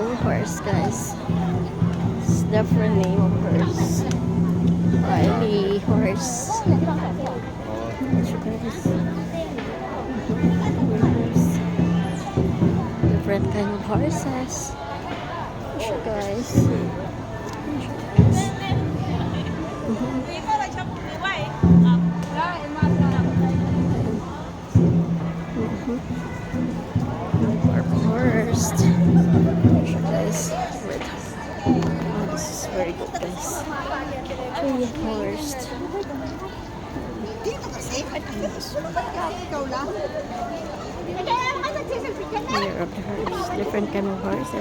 beautiful horse, guys. It's different name of horse. Riley horse. Different kind of horses. Sure, guys. Horse. Sure, guys. Wait. Oh, this is very good, guys. Horse. Here of the horse. Different kind of horses.